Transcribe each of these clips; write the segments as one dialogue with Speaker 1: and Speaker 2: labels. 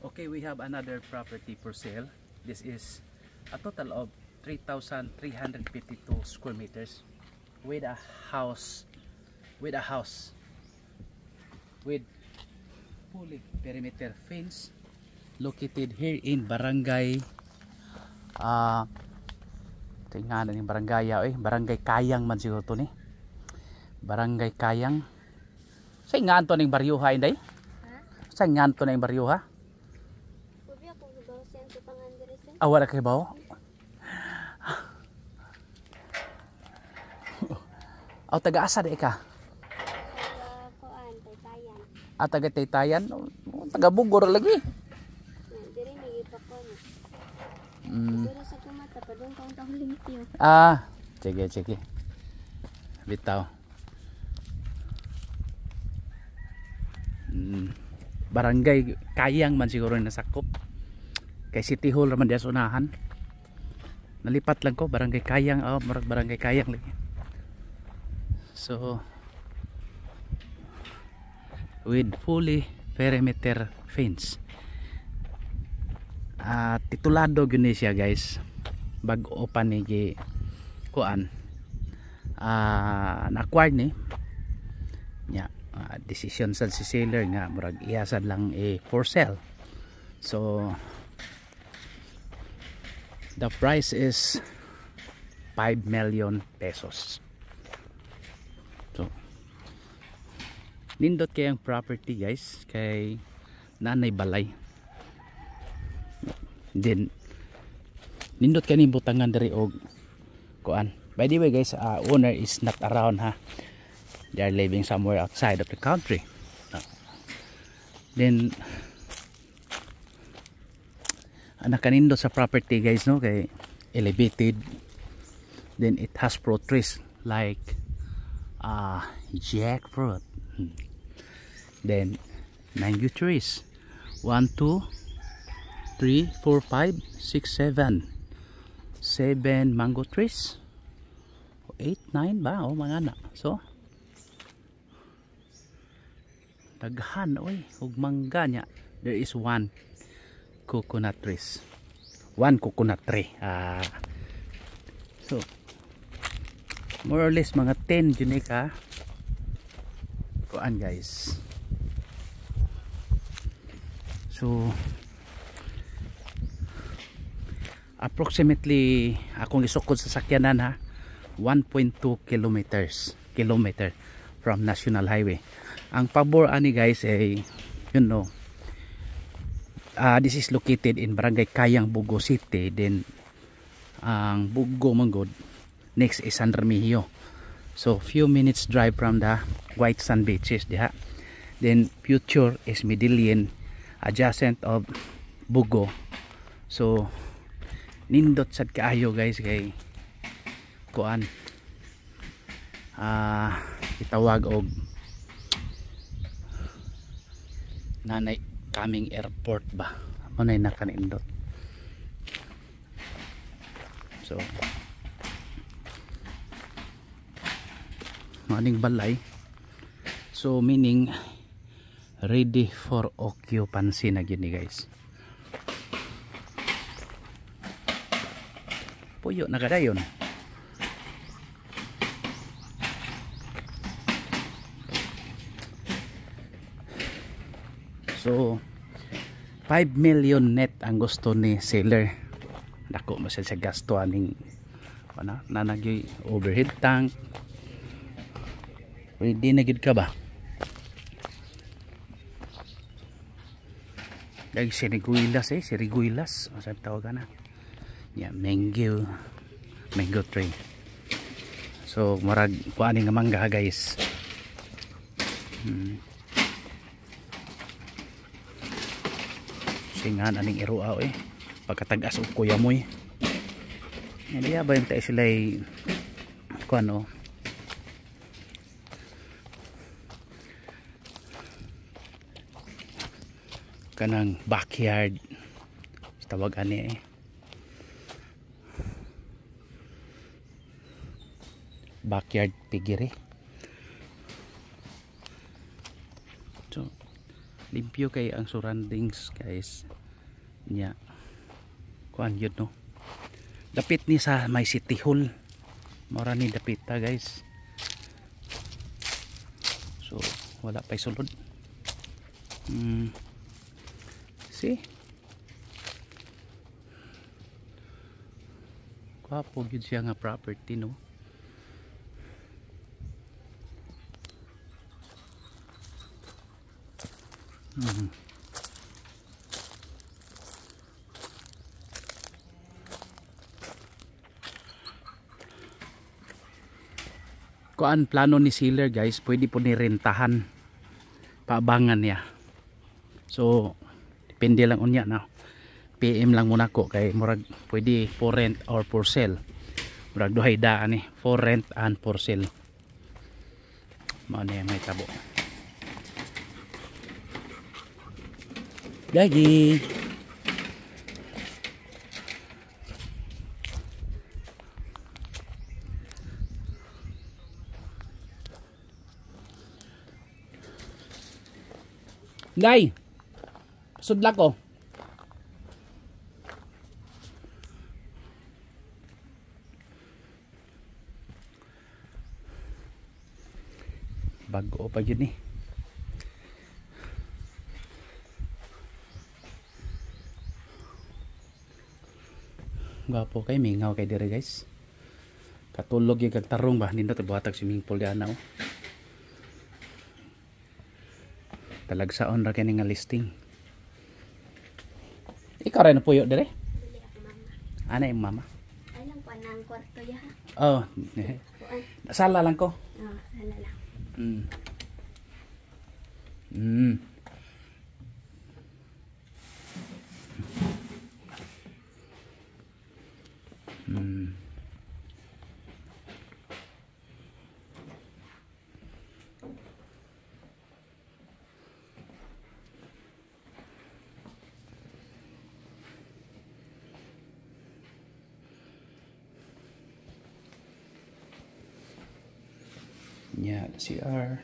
Speaker 1: Okay, we have another property for sale. This is a total of 3,352 square meters with a house with fully perimeter fence located here in barangay tingnan ng barangay barangay Kayang man siguro to ni. Barangay Kayang. Sa ingan to ning baryuha inday? Sa ingan to ning baryuha? Wala kay bawo. Aw taga asa di ka? Taga Taytayan. Taga Bugor lagi.
Speaker 2: Diri ni ipakon. Diri sa kumata pa doon taong limpyo.
Speaker 1: Sige. Bitaw. Barangay Kayang man siguro nasakop. Kay City Hall raman diya unahan. Nalipat lang ko barangay Kayang, barangay Kayang lagi. So with fully perimeter fence. Titulado gyud siya guys. Bag-o pa ni kuan. Na-acquire ni. Nya decision sa si seller nga murag iyasad lang for sale. So the price is 5 million pesos. So nindot kayang property guys kay nanay balay. Then nindot kani butangan diri og kuan. By the way guys, owner is not around ha. They are living somewhere outside of the country. Then nakanindot sa property guys no kay elevated. Then it has fruit trees like jackfruit. Then mango trees 1 2 3 4 5 6 7 mango trees, 8 9 ba mga anak. So daghan ug mangga nya. There is one coconut trees, one coconut tree. So more or less mga 10 yun ka kuan guys. So approximately akong isukod sa sakyanan ha 1.2 kilometer from National Highway. Ang pabor ani guys this is located in Barangay Kayang, Bugo City. Then ang Bugo Manggod next is San Remigio. So few minutes drive from the White Sand Beaches diha. Then future is Medellin, adjacent of Bugo. So nindot sad kaayo guys kay kuan itawag og nanay coming airport ba manay nakanindot. So maning balay, so meaning ready for occupancy na gini guys. Puyo na kadayon. So 5 million net ang gusto ni seller. Dako mo sa gasto aning nanagyoy overhead tank. Ready na gid ka ba? Dahil siriguilas sabi tawagan na. Yeah, mango tree. So marag kuaning nga mangga guys. Singan aning iruaw pagkatagas og kuya moy. Hindi ba yung tayo sila kuano kanang backyard tawag ani backyard piggery. So limpyo kay ang surroundings guys nya kuan yun no, dapit ni sa may city hall, mura ni dapit ta guys. So wala pa'y sulod. See, kwapo yun siya nga property no. Kuan plano ni seller guys, pwede po ni rentahan paabangan niya. So depende lang unya na. PM lang muna ko kay murag pwede for rent or for sale. Murag duhay daan ni for rent and for sale. Mao na may tabo. Lagi. Day, sudla ko. Bago pa yun eh. Gwapo kay mingaw kay dire guys. Katulog yung kagtarong ba, nindot buhatag swimming pool diyan oh. Talagsaon ra kini nga listing. Ikaw rin puyo dire?
Speaker 2: Dili ako mama.
Speaker 1: Ana yung mama?
Speaker 2: Ay lang pa nang kwarto ya.
Speaker 1: Oh. Sala lang ko.
Speaker 2: Oh, sala lang.
Speaker 1: Yeah, CR.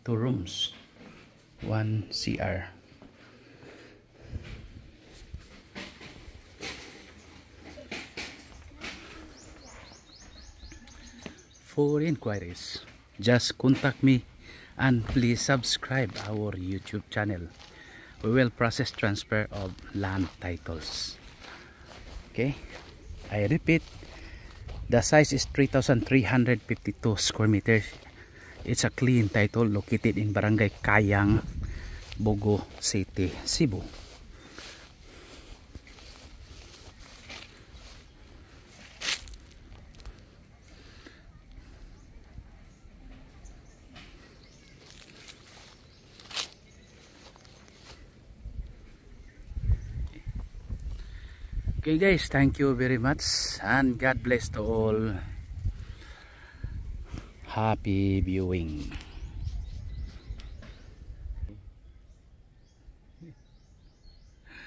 Speaker 1: Two rooms, 1 CR. For inquiries, just contact me and please subscribe our YouTube channel. We will process transfer of land titles. Okay, I repeat, the size is 3,352 square meters. It's a clean title located in Barangay Kayang, Bogo City, Cebu. Okay guys, thank you very much and God bless to all. Happy viewing.